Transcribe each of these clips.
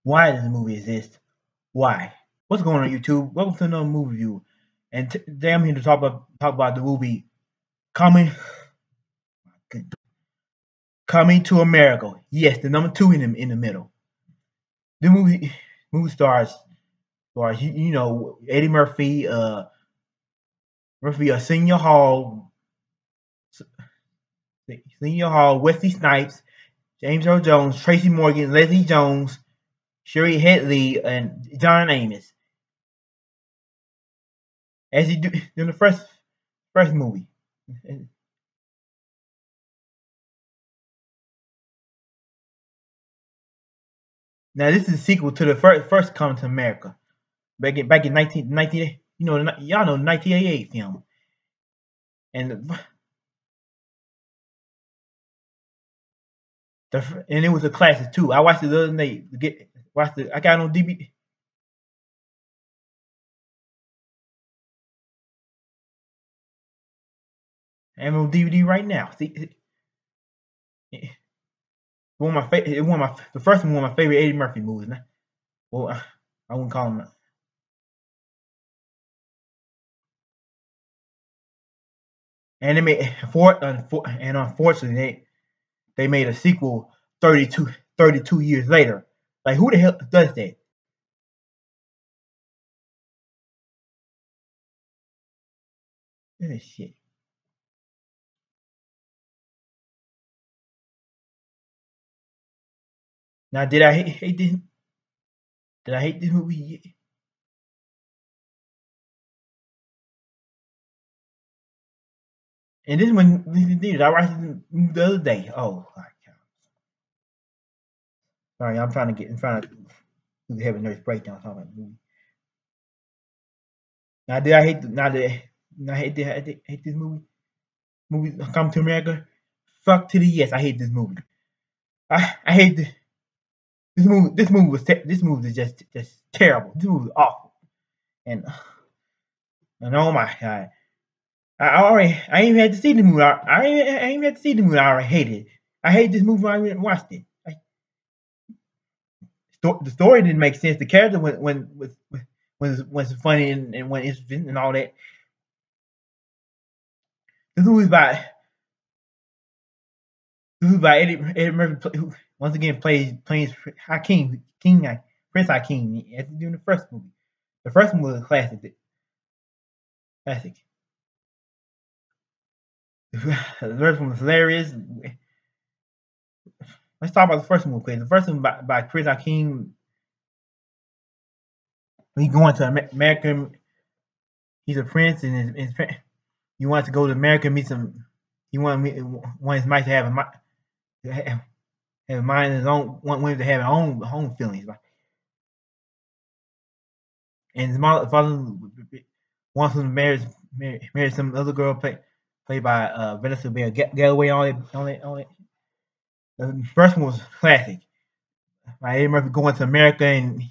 Why does the movie exist? Why? What's going on YouTube? Welcome to another movie review. And today I'm here to talk about the movie coming coming to America. Yes, the number two in the middle. The movie stars Eddie Murphy, Senior Hall, Wesley Snipes, James Earl Jones, Tracy Morgan, Leslie Jones, Sherry Headley, and John Amos. As he do in the first movie. Now this is a sequel to the first Coming to America back in 19, y'all know 1988 film, and it was a classic too. I watched it the other day. I got it on DVD. I'm on DVD right now. See, one of my favorite. The first one of my favorite Eddie Murphy movies. Well, I wouldn't call him. And they made and unfortunately they made a sequel 32 years later. Like who the hell does that? That shit. Now did I hate this? Did I hate this movie? And this one, I watched it the other day. Oh my god! Sorry, I'm trying to have a nervous breakdown talking about the movie. Now did I hate? Hate this movie? Movie Come to America. Fuck to the yes, I hate this movie. I hate this movie. This movie is just terrible. This movie is awful. And oh my god. I ain't even had to see the movie. I ain't even had to see the movie. I already hate it. I hate this movie. I even watched it. The story didn't make sense. The character was funny and when interesting and all that. This movie is about Eddie Murphy, who once again plays Hakeem Prince Hakeem as doing the first movie. The first one was a classic. Classic. The first one was hilarious. Let's talk about the first one, please. The first one by Chris Hakeem. He going to America. He's a prince, and he wants to go to America and meet some. He want his mice to have a mind his own. Want women to have their own feelings. And his father wants him to marry some other girl played by Vanessa Bell Galloway. All that. The first one was classic. Eddie Murphy going to America and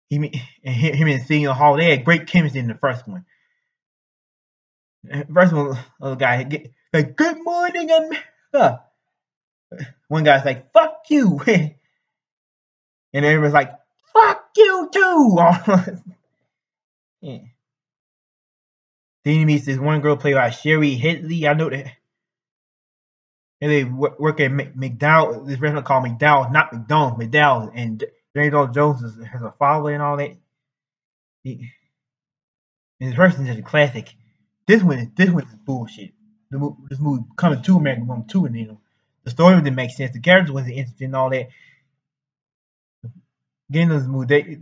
him and Senior Hall. They had great chemistry in the first one. First one, other guy like, "Good morning, America." One guy's like, "Fuck you," and everyone's like, "Fuck you too." Yeah. Then he meets this one girl played by Sherry Headley. I know that. And they work at McDowell. This restaurant called McDowell's, not McDonald's. McDowell's, and James Earl Jones has a father and all that. And this person is a classic. This one is bullshit. This movie Coming to America Number 2, and the story didn't make sense. The characters wasn't interesting and all that. Getting this movie,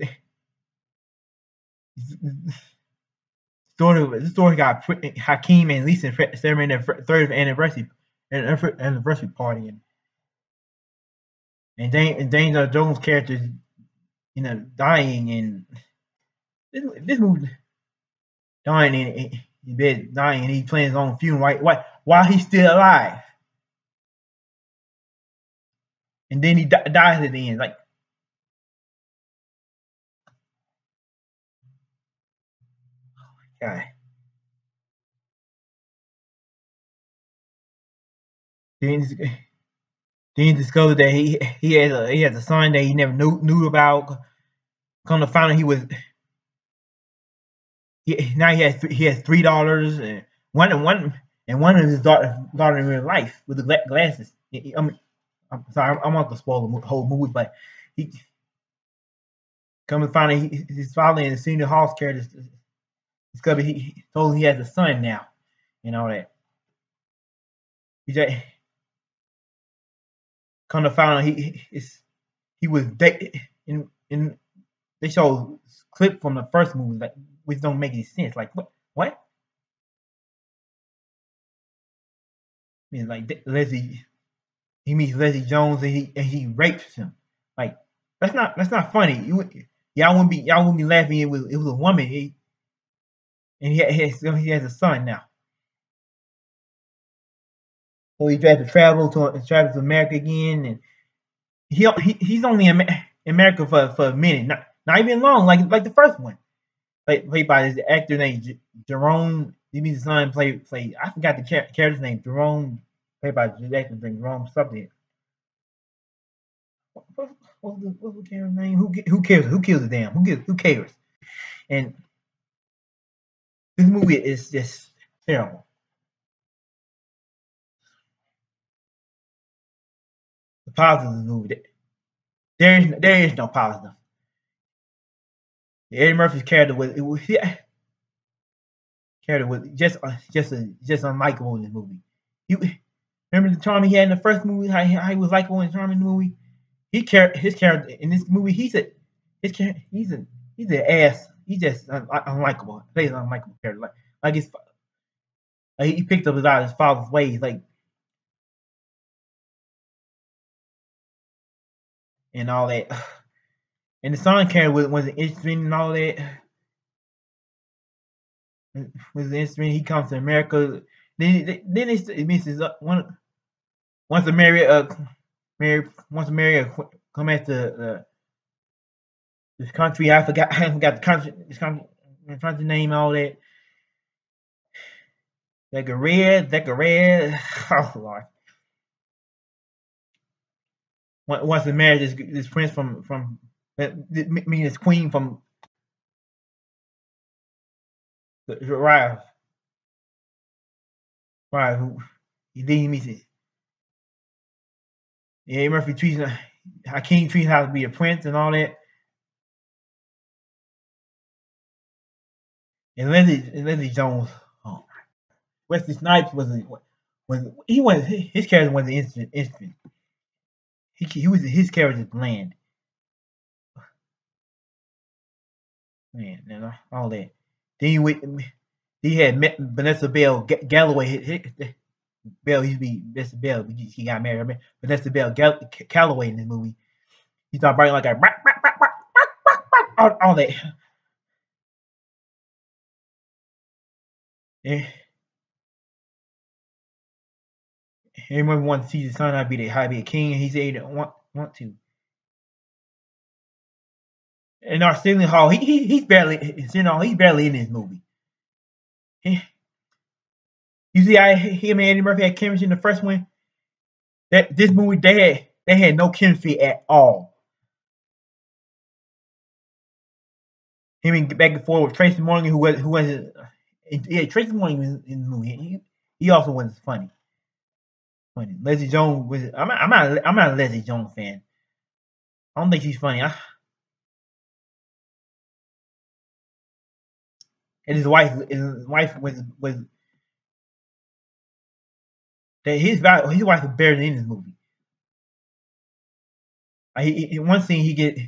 the story got Hakeem and Lisa celebrating their third anniversary party, and James Earl Jones' character, dying, and this movie dying in bed, dying, and he's playing his own funeral while he's still alive. and then he dies at the end. Like, God. Then he discovered that he has a son that he never knew about. Come to find out now he has $3, and one of his daughter in real life with the glasses. I mean, I'm sorry, I'm not to spoil the whole movie, but he come to find out his father and Senior Hall's character discovered he told him he has a son now, and all that. He just come to find out he was dating in they show clip from the first movie, like, which don't make any sense. Like, what? I mean, like, Leslie, he meets Leslie Jones and he rapes him. Like, that's not funny. Y'all wouldn't be laughing. It was a woman. And he has a son now. So he tried to travel to America again, and he's only in America for a minute, not even long, like the first one. Played by this actor named Jerome. He means his son play. I forgot the character's name. Jerome, played by the actor named Jerome something. What's the character's name? Who cares? Who kills a damn? Who cares? And this movie is just terrible. The positive of the movie, there is no positive. Eddie Murphy's character was just unlikable in the movie. Remember the charm he had in the first movie? How he was likable and charming in the movie. His character in this movie, he's an ass. He's just unlikable. Plays an unlikable character. He picked up his father's ways, and all that. And the son character was interesting and all that. Was interesting. He comes to America. Then it misses up once America come at this country. I forgot the country name, all that. Zachariah. Oh Lord. Once the marriage this prince from this queen from Right, who then he meets it. Yeah, Murphy treats Hakeem treats how to be a prince and all that. And Leslie Jones, oh, Wesley Snipes his character wasn't instant. His character was bland. Man, and all that. Then he had met Vanessa Bell Galloway. Bell used to be Vanessa Bell. He got married. I mean, Vanessa Bell Calloway in this movie. He started barking like all that. Yeah. Everyone wants to see his son how to be a king, and he said he didn't want to. And Arsenio Hall, he's barely in this movie. You see how him and Eddie Murphy had chemistry in the first one? That this movie they had no chemistry at all. Him and back and forth with Tracy Morgan, who was Tracy Morgan was in the movie. He also wasn't funny. Leslie Jones was. I'm not a Leslie Jones fan. I don't think she's funny. And his wife was that his wife was better than in this movie. In one scene she gets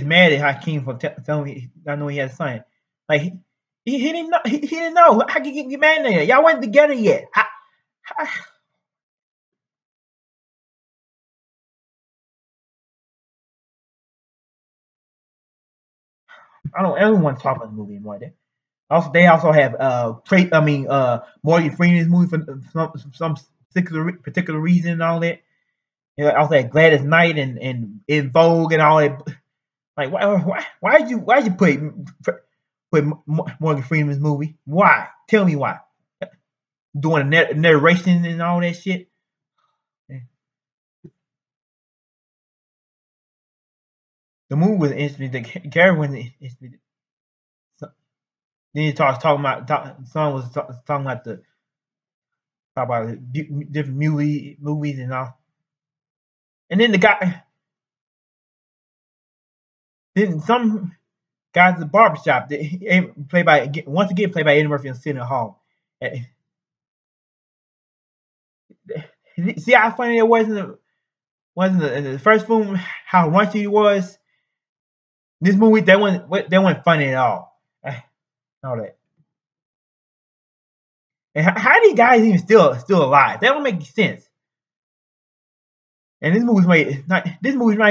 mad at Hakeem for telling me I know he has a son. Like he didn't know he didn't know. How can you get mad at that? Y'all weren't together yet. I don't ever want to talk about the movie anymore. They also have Morgan Freeman in this movie for some particular reason and all that. You know, I was like Gladys Knight and In Vogue and all that. Like why'd you put Morgan Freeman's movie? Why? Tell me why. Doing a narration and all that shit. The movie was interesting. The character was interesting. Then he talking about song was talking about different movies and all. And then the guy, then some guys at the barbershop that played by Eddie Murphy and Sidney Hall. See how funny it was in the first film, how raunchy he was. This movie, that wasn't funny at all. All that. And how these guys even still alive? That don't make sense. And this movie's not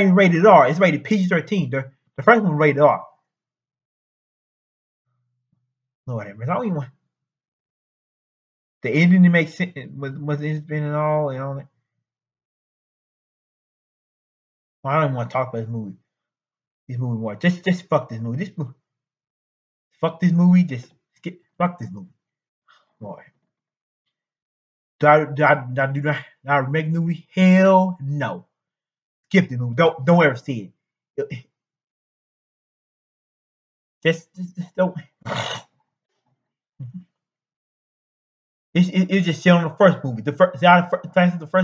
even rated R. It's rated PG-13. The first one was rated R. Lord, I don't even want the ending to make sense. Was interesting and all that. Well, I don't even want to talk about this movie. This movie more. Just fuck this movie. Fuck this movie. Fuck this movie. Lord. Do I remake the movie? Hell no. Skip the movie. Don't ever see it. Just don't. It's just shit on the first movie. The first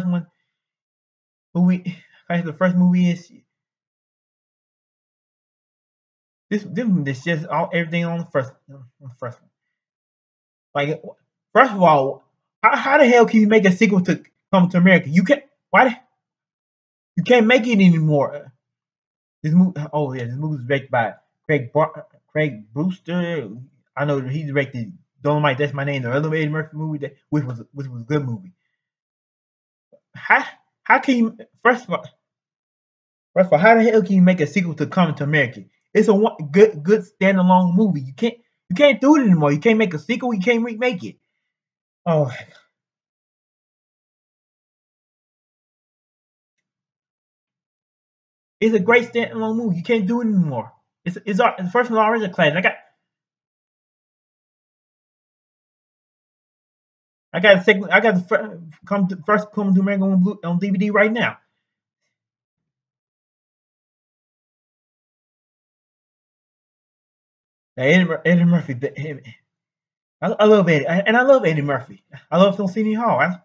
one movie. The first movie is this is just everything on the first one. Like, first of all, how the hell can you make a sequel to Come to America? You can't. You can't make it anymore. This movie. Oh yeah, this movie was directed by Craig Brewster. I know he directed Dolomite. That's My Name, the other Eddie Murphy movie, which was a good movie. How can you first of all, how the hell can you make a sequel to Coming to America? It's a good standalone movie. You can't do it anymore. You can't make a sequel. You can't remake it. Oh, it's a great standalone movie. You can't do it anymore. It's the first one already a classic. I got a second. I got the first Coming to America on DVD right now. Eddie Murphy. I love Eddie, and I love Eddie Murphy. I love Arsenio Hall. I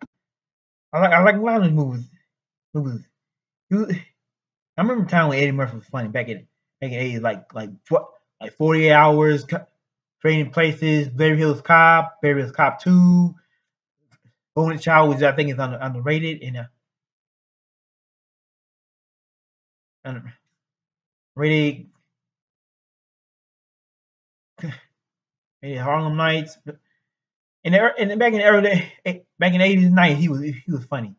like a lot of his movies. I remember a time when Eddie Murphy was funny back in the 80s, like 48 Hours, Trading Places, Beverly Hills Cop 2, Golden Child, which I think is underrated, and underrated. Harlem Nights, and back in the early back in the 80s and 90s, he was funny,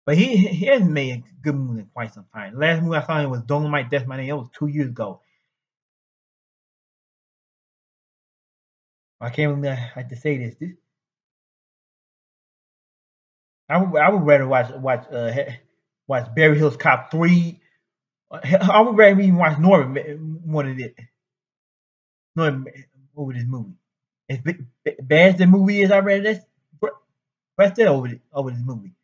but he hasn't made a good movie in quite some time. The last movie I saw him was Dolomite. That's My Name. That was 2 years ago. I can't remember how to say this. I would rather watch Beverly Hills Cop 3. I would rather even watch Norman more than it. Norman over this movie. As bad as the movie is, I rather press that over this movie.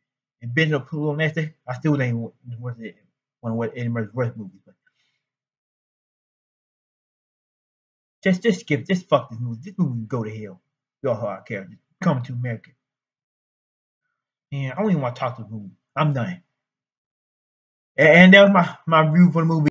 And Ben up on that, I still ain't worth it. One of Eddie Murphy's worst movies, but just skip, just fuck this movie. This movie can go to hell. Y'all hard characters Coming to America. And I don't even want to talk to the movie. I'm done. And that was my review for the movie.